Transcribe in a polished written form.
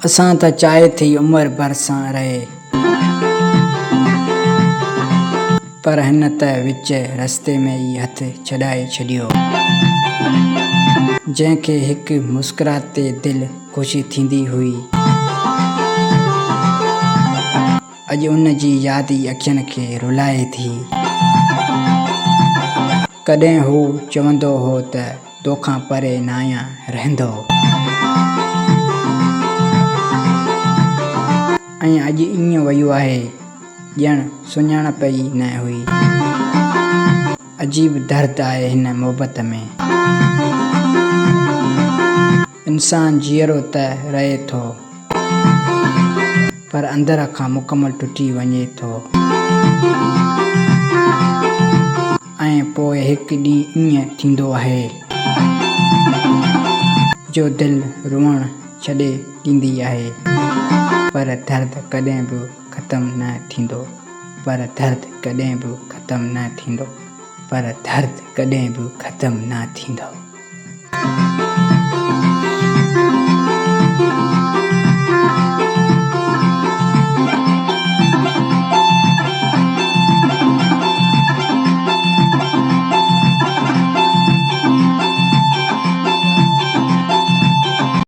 असां त चाहे थी उम्र भर सां रहे, पर हिन त विच रस्ते में ई हथ छॾाए छॾियो। जंहिंखे हिकु मुस्कुराहट ते दिलि ख़ुशी थींदी हुई, अॼु उन जी यादि ई अखियुनि खे रुलाए थी। कॾहिं हू चवंदो हो त तोखां परे न आहियां रहंदो, ऐं अॼु ईअं वियो आहे ॼण सुञाणप ई न हुई। अजीब दर्द आहे हिन मोहबत में। इंसान जीअरो त रहे थो, पर अंदर खां मुकमल टुटी वञे थो। ऐं पोइ हिकु ॾींहुं ईअं थींदो आहे जो दिलि रुअण छॾे ॾींदी आहे, पर दर्द कॾहिं बि ख़तमु न थींदो। पर दर्द कॾहिं बि ख़तमु न थींदो। पर दर्द कॾहिं बि ख़तमु न थींदो।